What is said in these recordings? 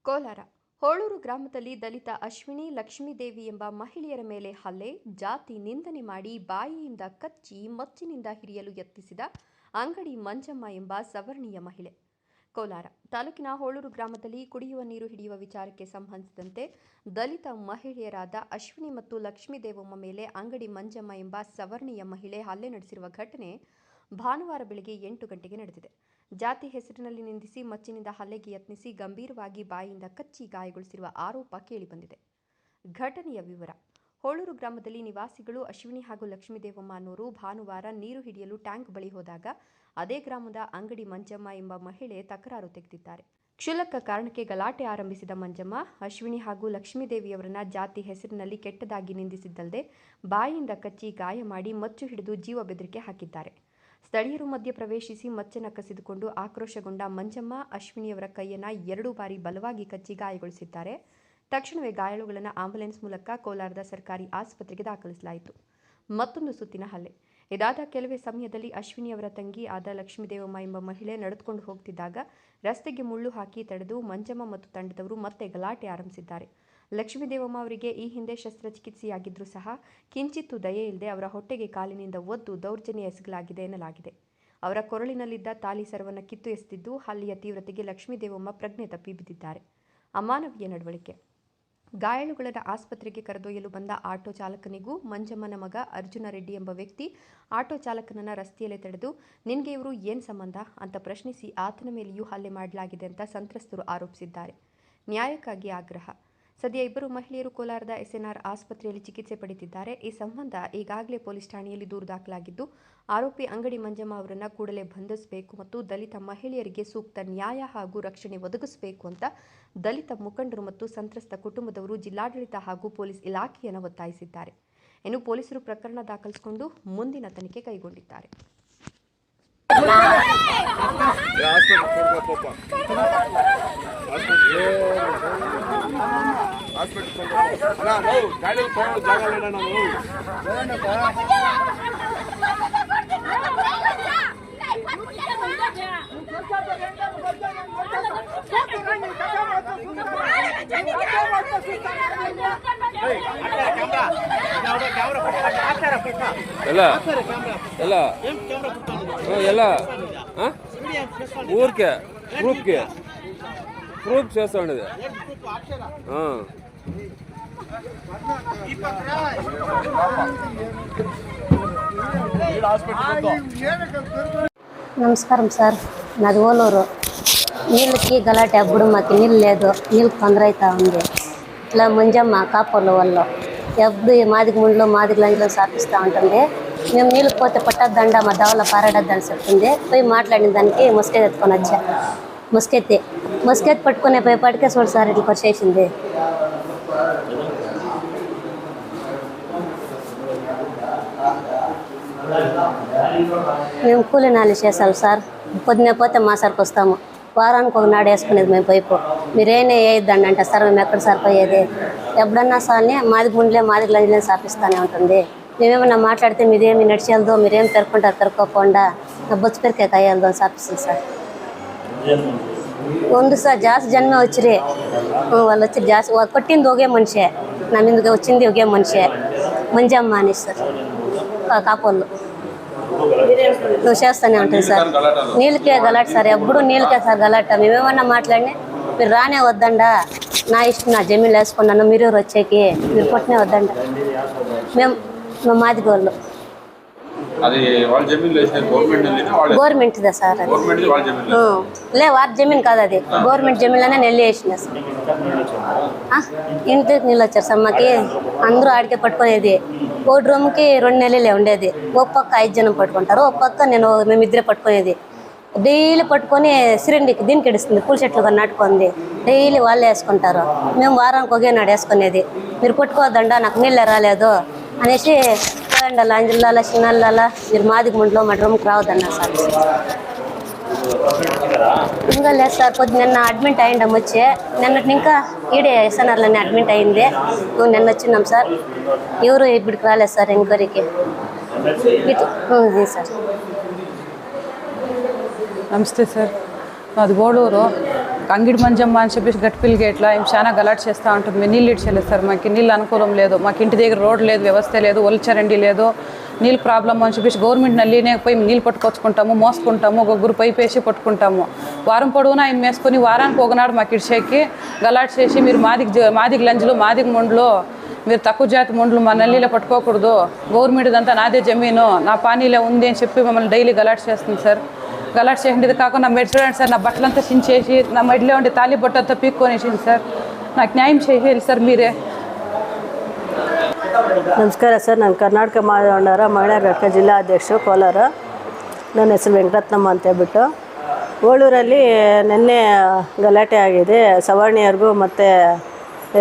ಕೋಲಾರ ಹೋಳೂರು ಗ್ರಾಮದಲ್ಲಿ ದಲಿತ ಅಶ್ವಿನಿ ಲಕ್ಷ್ಮೀದೇವಿ ಎಂಬ ಮಹಿಳೆಯರ ಮೇಲೆ ಹಲ್ಲೆ, ಜಾತಿ ನಿಂದನೆ ಮಾಡಿ ಬಾಯಿಯಿಂದ ಕಚ್ಚಿ ಮಚ್ಚಿನಿಂದ ಹಿರಿಯಲು ಯತ್ನಿಸಿದ ಅಂಗಡಿ ಮಂಜಮ್ಮ ಎಂಬ ಸವರ್ಣೀಯ ಮಹಿಳೆ. ಕೋಲಾರ ತಾಲೂಕಿನ ಹೋಳೂರು ಗ್ರಾಮದಲ್ಲಿ ಕುಡಿಯುವ ನೀರು ಹಿಡಿಯುವ ವಿಚಾರಕ್ಕೆ ಸಂಬಂಧಿಸಿದಂತೆ ದಲಿತ ಮಹಿಳೆಯರಾದ ಅಶ್ವಿನಿ ಮತ್ತು ಲಕ್ಷ್ಮೀದೇವಮ್ಮ ಮೇಲೆ ಅಂಗಡಿ ಮಂಜಮ್ಮ ಎಂಬ ಸವರ್ಣೀಯ ಮಹಿಳೆ ಹಲ್ಲೆ ನಡೆಸಿರುವ ಘಟನೆ ಭಾನುವಾರ ಬೆಳಗ್ಗೆ 8 ಗಂಟೆಗೆ ನಡೆದಿದೆ. ಜಾತಿ ಹೆಸರಿನಲ್ಲಿ ನಿಂದಿಸಿ ಮಚ್ಚಿನಿಂದ ಹಲ್ಲೆಗೆ ಯತ್ನಿಸಿ ಗಂಭೀರವಾಗಿ ಬಾಯಿಯಿಂದ ಕಚ್ಚಿ ಗಾಯಗೊಳಿಸಿರುವ ಆರೋಪ ಕೇಳಿಬಂದಿದೆ. ಘಟನೆಯ ವಿವರ: ಹೋಳೂರು ಗ್ರಾಮದಲ್ಲಿ ನಿವಾಸಿಗಳು ಅಶ್ವಿನಿ ಹಾಗೂ ಲಕ್ಷ್ಮೀದೇವಮ್ಮ ಅನ್ನೋರು ಭಾನುವಾರ ನೀರು ಹಿಡಿಯಲು ಟ್ಯಾಂಕ್ ಬಳಿ ಹೋದಾಗ ಅದೇ ಗ್ರಾಮದ ಅಂಗಡಿ ಮಂಜಮ್ಮ ಎಂಬ ಮಹಿಳೆ ತಕರಾರು ತೆಗೆದಿದ್ದಾರೆ. ಕ್ಷುಲ್ಲಕ ಕಾರಣಕ್ಕೆ ಗಲಾಟೆ ಆರಂಭಿಸಿದ ಮಂಜಮ್ಮ ಅಶ್ವಿನಿ ಹಾಗೂ ಲಕ್ಷ್ಮೀದೇವಿಯವರನ್ನ ಜಾತಿ ಹೆಸರಿನಲ್ಲಿ ಕೆಟ್ಟದಾಗಿ ನಿಂದಿಸಿದ್ದಲ್ಲದೆ ಬಾಯಿಯಿಂದ ಕಚ್ಚಿ ಗಾಯ ಮಾಡಿ ಮಚ್ಚು ಹಿಡಿದು ಜೀವ ಬೆದರಿಕೆ ಹಾಕಿದ್ದಾರೆ. ಸ್ಥಳೀಯರು ಮಧ್ಯ ಪ್ರವೇಶಿಸಿ ಮಚ್ಚನ್ನು ಕಸಿದುಕೊಂಡು ಆಕ್ರೋಶಗೊಂಡ ಮಂಜಮ್ಮ ಅಶ್ವಿನಿಯವರ ಕೈಯನ್ನು 2 ಬಾರಿ ಬಲವಾಗಿ ಕಚ್ಚಿ ಗಾಯಗೊಳಿಸಿದ್ದಾರೆ. ತಕ್ಷಣವೇ ಗಾಯಾಳುಗಳನ್ನು ಆಂಬ್ಯುಲೆನ್ಸ್ ಮೂಲಕ ಕೋಲಾರದ ಸರ್ಕಾರಿ ಆಸ್ಪತ್ರೆಗೆ ದಾಖಲಿಸಲಾಯಿತು. ಮತ್ತೊಂದು ಸುತ್ತಿನ ಹಲ್ಲೆ ಇದಾದ ಕೆಲವೇ ಸಮಯದಲ್ಲಿ ಅಶ್ವಿನಿಯವರ ತಂಗಿ ಆದ ಲಕ್ಷ್ಮೀದೇವಮ್ಮ ಎಂಬ ಮಹಿಳೆ ನಡೆದುಕೊಂಡು ಹೋಗ್ತಿದ್ದಾಗ ರಸ್ತೆಗೆ ಮುಳ್ಳು ಹಾಕಿ ತಡೆದು ಮಂಜಮ್ಮ ಮತ್ತು ತಂಡದವರು ಮತ್ತೆ ಗಲಾಟೆ ಆರಂಭಿಸಿದ್ದಾರೆ. ಲಕ್ಷ್ಮೀದೇವಮ್ಮ ಅವರಿಗೆ ಈ ಹಿಂದೆ ಶಸ್ತ್ರಚಿಕಿತ್ಸೆಯಾಗಿದ್ದರೂ ಸಹ ಕಿಂಚಿತ್ತೂ ದಯೆ ಇಲ್ಲದೆ ಅವರ ಹೊಟ್ಟೆಗೆ ಕಾಲಿನಿಂದ ಒದ್ದು ದೌರ್ಜನ್ಯ ಎಸಗಲಾಗಿದೆ ಎನ್ನಲಾಗಿದೆ. ಅವರ ಕೊರಳಿನಲ್ಲಿದ್ದ ತಾಲಿ ಸರವನ್ನು ಕಿತ್ತು ಎಸೆದಿದ್ದು ಹಲ್ಲೆಯ ತೀವ್ರತೆಗೆ ಲಕ್ಷ್ಮೀದೇವಮ್ಮ ಪ್ರಜ್ಞೆ ತಪ್ಪಿ ಬಿದ್ದಿದ್ದಾರೆ. ಅಮಾನವೀಯ ನಡವಳಿಕೆ. ಗಾಯಾಳುಗಳನ್ನು ಆಸ್ಪತ್ರೆಗೆ ಕರೆದೊಯ್ಯಲು ಬಂದ ಆಟೋ ಚಾಲಕನಿಗೂ ಮಂಜಮ್ಮನ ಮಗ ಅರ್ಜುನ ರೆಡ್ಡಿ ಎಂಬ ವ್ಯಕ್ತಿ ಆಟೋ ಚಾಲಕನನ್ನ ರಸ್ತೆಯಲ್ಲೇ ತಡೆದು ನಿನಗೆ ಇವರು ಏನು ಸಂಬಂಧ ಅಂತ ಪ್ರಶ್ನಿಸಿ ಆತನ ಮೇಲೆಯೂ ಹಲ್ಲೆ ಮಾಡಲಾಗಿದೆ ಅಂತ ಸಂತ್ರಸ್ತರು ಆರೋಪಿಸಿದ್ದಾರೆ. ನ್ಯಾಯಕ್ಕಾಗಿ ಆಗ್ರಹ. ಸದ್ಯ ಇಬ್ಬರು ಮಹಿಳೆಯರು ಕೋಲಾರದ ಎಸ್ಎನ್ಆರ್ ಆಸ್ಪತ್ರೆಯಲ್ಲಿ ಚಿಕಿತ್ಸೆ ಪಡೆದಿದ್ದಾರೆ. ಈ ಸಂಬಂಧ ಈಗಾಗಲೇ ಪೊಲೀಸ್ ಠಾಣೆಯಲ್ಲಿ ದೂರು ದಾಖಲಾಗಿದ್ದು ಆರೋಪಿ ಅಂಗಡಿ ಮಂಜಮ್ಮ ಅವರನ್ನು ಕೂಡಲೇ ಬಂಧಿಸಬೇಕು ಮತ್ತು ದಲಿತ ಮಹಿಳೆಯರಿಗೆ ಸೂಕ್ತ ನ್ಯಾಯ ಹಾಗೂ ರಕ್ಷಣೆ ಒದಗಿಸಬೇಕು ಅಂತ ದಲಿತ ಮುಖಂಡರು ಮತ್ತು ಸಂತ್ರಸ್ತ ಕುಟುಂಬದವರು ಜಿಲ್ಲಾಡಳಿತ ಹಾಗೂ ಪೊಲೀಸ್ ಇಲಾಖೆಯನ್ನು ಒತ್ತಾಯಿಸಿದ್ದಾರೆ. ಇನ್ನು ಪೊಲೀಸರು ಪ್ರಕರಣ ದಾಖಲಿಸಿಕೊಂಡು ಮುಂದಿನ ತನಿಖೆ ಕೈಗೊಂಡಿದ್ದಾರೆ. ఊరికే ప్రూఫ్ చేస్తాండి. నమస్కారం సార్, నాది ఓలూరు. నీళ్ళకి గలాటే అప్పుడు మాకు నీళ్ళు లేదు, నీళ్ళకి తొందర అవుతా ఉంది. ఇట్లా మంజమ్మ కాపర్ల వాళ్ళు ఎప్పుడు మాదికి ముందులో మాదికి లంజలో సాపిస్తూ ఉంటుంది. మేము నీళ్ళకి పోతే పట్టద్దండ మా దావలో పారాడద్దని చెప్తుంది. పోయి మాట్లాడిన దానికి ముసుకెత్తి ఎత్తుకొని వచ్చా. ముసుకెత్తి పట్టుకునే పోయేపాటికే చూడు సార్ ఇట్లా వచ్చేసింది. మేము కూలి నాలి చేసాం సార్. పొద్దునే పోతే మా సరికి వస్తాము. వారానికి ఒక నాడు వేసుకునేది మేము పైపు. మీరేనే వేయద్దండి అంటే సార్ మేము ఎక్కడ సార్ పోయేది? ఎప్పుడన్నా సార్ని మాదికి ముందులే మాదికి లంజలే సాపిస్తూనే ఉంటుంది. మేమేమన్నా మాట్లాడితే మీరేమి నడిచేయలదో, మీరేం పెరుకుంటారు పెరుకోకుండా నా బొచ్చు పెరికే కాయలదో అని సాపిస్తుంది సార్. ಒಂದು సార్ ಜಾಸ್ತಿ ಜನ್ಮ వచ్చిರಿ వాళ్ళు వచ్చి ಜಾಸ್ತಿ కొట్టింది ఒకే మనిషే, నా మీదకి వచ్చింది ఒకే మనిషే, మంజమ్మ అని సార్. కాపోళ్ళు నువ్వు చేస్తూనే ఉంటుంది సార్. నీళ్ళకే గలాట సార్, ఎప్పుడు నీళ్ళకే సార్ గలాట. మేమేమన్నా మాట్లాడినా మీరు రానే వద్దండా, నా ఇష్టం, నా జమీన్లు వేసుకున్నాను, మీరు వచ్చేకి మీరు కొట్టనే వద్దండ. మేము మాదిగ వాళ్ళు గవర్నమెంట్దే సార్. లే వారి జమీన్ కాదు, అది గవర్నమెంట్ జమీన్లోనే నెల్లి వేసిన సార్. ఇంటికి నీళ్ళు వచ్చారు సార్. మాకి అందరూ ఆడికే పట్టుకునేది. ఒక రూమ్కి 2 నెలలే ఉండేది. ఒక పక్క 5 జనం పట్టుకుంటారు, ఒక పక్క మేమిద్దరే పట్టుకునేది. డైలీ పట్టుకొని సిరిండికి దీనికి ఇడుస్తుంది, పూల చెట్లు నాటుకుంది. డైలీ వాళ్ళే వేసుకుంటారు. మేము వారానికి ఒకే నాడు వేసుకునేది. మీరు పట్టుకోవద్దండా, నాకు నీళ్ళే రాలేదు అనేసి పోయండాల అంజల్లాల చిన్నల్లాల మీరు మాదికి ముందులో మా రూమ్కి రావద్దన్నా సార్. ఇంకా లేదు సార్. నిన్న అడ్మిట్ అయ్యిండం వచ్చే, నిన్నటి ఇంకా ఈడే ఎస్ఎన్ఆర్లోనే అడ్మిట్ అయింది. నిన్న వచ్చినాం సార్. ఎవరు ఇప్పటికి రాలేదు సార్ ఎంక్వైరీకి. సార్ నమస్తే సార్, మాది గోడూరు. అంగిడి మంజమ్మ అని చెప్పేసి గట్టిపిల్లికి ఇట్లా ఏం చాలా గలాట్ చేస్తూ ఉంటుంది. మేము నీళ్ళు ఇడ్చలేదు సార్, మాకు నీళ్ళు అనుకూలం లేదు, మాకు ఇంటి దగ్గర రోడ్ లేదు, వ్యవస్థ లేదు, ఒలిచరండి లేదు, నీళ్ళు ప్రాబ్లమ్ అని చెప్పేసి గవర్నమెంట్ నల్లినే పోయి నీళ్ళు పట్టుకొచ్చుకుంటాము, మోసుకుంటాము, ఒక్కొక్కరు పైపు వేసి పట్టుకుంటాము. వారం పొడవునా ఆయన వేసుకొని వారానికి ఒకనాడు మాకు ఇడిచేకి గలాట్ చేసి మీరు మాదికి లంజులు మాదికి ముండ్లు మీరు తక్కువ జాతి ముండ్లు మా నల్లిలో పట్టుకోకూడదు, గవర్నమెంట్ అంతా నాదే జమీను నా పానీలో ఉంది అని చెప్పి మమ్మల్ని డైలీ గలాట్ చేస్తుంది సార్. గలాట్ చేసింది కాకుండా నా మెడ్ చూడండి సార్, నా బట్టలంతా చించేసి నా మెడలో ఉండే తాళి బొట్టంతా పీక్కొనేసింది సార్. నాకు న్యాయం చేయాలి సార్ మీరే. ನಮಸ್ಕಾರ ಸರ್, ನಾನು ಕರ್ನಾಟಕ ಮಾಧವಣ್ಣವರ ಮಹಿಳಾ ಘಟಕ ಜಿಲ್ಲಾಧ್ಯಕ್ಷರು ಕೋಲಾರ. ನನ್ನ ಹೆಸರು ವೆಂಕಟರತ್ನಮ್ಮ ಅಂತ ಹೇಳ್ಬಿಟ್ಟು. ಓಳೂರಲ್ಲಿ ನಿನ್ನೆ ಗಲಾಟೆ ಆಗಿದೆ ಸವರ್ಣೀಯರಿಗೂ ಮತ್ತು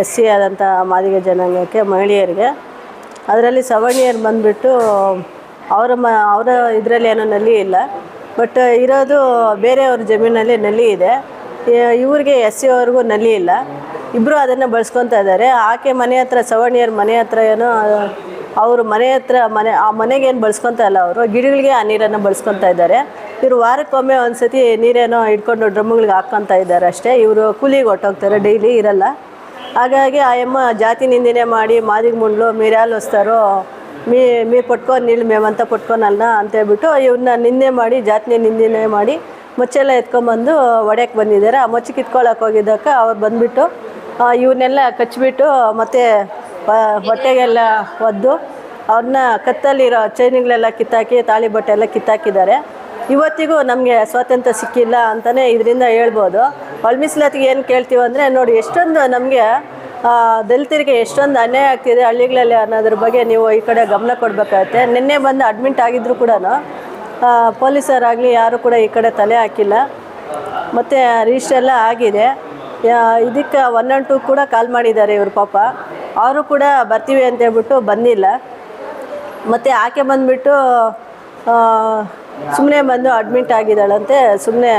SC ಆದಂಥ ಮಾದಿಗ ಜನಾಂಗಕ್ಕೆ ಮಹಿಳೆಯರಿಗೆ. ಅದರಲ್ಲಿ ಸವರ್ಣೀಯರು ಬಂದುಬಿಟ್ಟು ಅವರ ಇದರಲ್ಲಿ ಏನೋ ನಲ್ಲಿ ಇಲ್ಲ, ಬಟ್ ಇರೋದು ಬೇರೆಯವ್ರ ಜಮೀನಲ್ಲಿ ನಲ್ಲಿ ಇದೆ. ಇವ್ರಿಗೆ SC ಅವ್ರಿಗೂ ನಲ್ಲಿ ಇಲ್ಲ, ಇಬ್ಬರು ಅದನ್ನು ಬಳಸ್ಕೊತಾ ಇದ್ದಾರೆ. ಆಕೆ ಮನೆ ಹತ್ರ ಸವರ್ಣೀಯರ ಮನೆ ಹತ್ರ ಏನೋ ಅವರು ಮನೆ ಹತ್ರ ಆ ಮನೆಗೇನು ಬಳಸ್ಕೊತಾ ಇಲ್ಲ, ಅವರು ಗಿಡಗಳಿಗೆ ಆ ನೀರನ್ನು ಬಳಸ್ಕೊತಾ ಇದ್ದಾರೆ. ಇವರು ವಾರಕ್ಕೊಮ್ಮೆ ಒಂದು ಸತಿ ನೀರೇನೋ ಇಟ್ಕೊಂಡು ಡ್ರಮ್ಗಳಿಗೆ ಹಾಕ್ಕೊತಾ ಇದ್ದಾರೆ ಅಷ್ಟೇ. ಇವರು ಕೂಲಿಗೆ ಹೊಟ್ಟೋಗ್ತಾರೆ, ಡೈಲಿ ಇರಲ್ಲ. ಹಾಗಾಗಿ ಆ ಅಮ್ಮ ಜಾತಿ ನಿಂದನೆ ಮಾಡಿ ಮಾದಿಗ ಮುಂಡ್ಲು మీరేళ్ళు వస్తారో మీరు పట్టుకొని నీళ్ళు మేమంతా పట్టుకోనಲ್ಲ ಅಂತೇಳ್ಬಿಟ್ಟು ಇವ್ರನ್ನ ನಿಂದೆ ಮಾಡಿ ಜಾತಿನೇ ನಿಂದನೆ ಮಾಡಿ ಮೊಚ್ಚೆಲ್ಲ ಎತ್ಕೊಂಬಂದು ಒಡೆಯಕ್ಕೆ ಬಂದಿದ್ದಾರೆ. ಆ ಮೊಚ್ಚೆ ಕಿತ್ಕೊಳ್ಳೋಕೆ ಹೋಗಿದ್ದಕ್ಕೆ ಅವ್ರು ಬಂದುಬಿಟ್ಟು ಇವನ್ನೆಲ್ಲ ಕಚ್ಚಿಬಿಟ್ಟು ಮತ್ತು ಹೊಟ್ಟೆಗೆಲ್ಲ ಒದ್ದು ಅವ್ರನ್ನ ಕತ್ತಲ್ಲಿರೋ ಚೈನ್ಗಳೆಲ್ಲ ಕಿತ್ತಾಕಿ ತಾಳಿ ಬಟ್ಟೆ ಎಲ್ಲ ಕಿತ್ತಾಕಿದ್ದಾರೆ. ಇವತ್ತಿಗೂ ನಮಗೆ ಸ್ವಾತಂತ್ರ್ಯ ಸಿಕ್ಕಿಲ್ಲ ಅಂತಲೇ ಇದರಿಂದ ಹೇಳ್ಬೋದು. ಮೀಸಲಾತಿಗೆ ಏನು ಕೇಳ್ತೀವಿ ಅಂದರೆ ನೋಡಿ, ಎಷ್ಟೊಂದು ನಮಗೆ ದಲಿತರಿಗೆ ಎಷ್ಟೊಂದು ಅನ್ಯಾಯ ಆಗ್ತಿದೆ ಹಳ್ಳಿಗಳಲ್ಲಿ ಅನ್ನೋದ್ರ ಬಗ್ಗೆ ನೀವು ಈ ಕಡೆ ಗಮನ ಕೊಡಬೇಕಾಗತ್ತೆ. ನಿನ್ನೆ ಬಂದು ಅಡ್ಮಿಂಟ್ ಆಗಿದ್ರು ಕೂಡ ಪೊಲೀಸರಾಗಲಿ ಯಾರು ಕೂಡ ಈ ಕಡೆ ತಲೆ ಹಾಕಿಲ್ಲ. ಮತ್ತು ರಿಜಿಸ್ಟರ್ ಎಲ್ಲ ಆಗಿದೆ. ಇದಕ್ಕೆ 112 ಕೂಡ ಕಾಲ್ ಮಾಡಿದ್ದಾರೆ ಇವರು ಪಾಪ. ಅವರು ಕೂಡ ಬರ್ತೀವಿ ಅಂತೇಳ್ಬಿಟ್ಟು ಬಂದಿಲ್ಲ. ಮತ್ತು ಆಕೆ ಬಂದುಬಿಟ್ಟು ಸುಮ್ಮನೆ ಬಂದು ಅಡ್ಮಿಂಟ್ ಆಗಿದ್ದಾಳಂತೆ, ಸುಮ್ಮನೆ